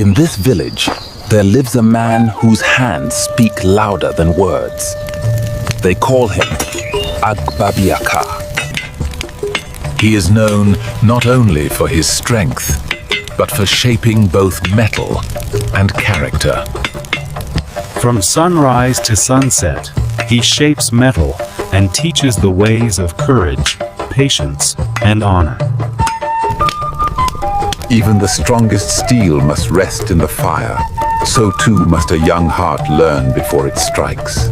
In this village, there lives a man whose hands speak louder than words. They call him AGBÁBÍAKÀÁ. He is known not only for his strength, but for shaping both metal and character. From sunrise to sunset, he shapes metal and teaches the ways of courage, patience, and honor. Even the strongest steel must rest in the fire. So too must a young heart learn before it strikes.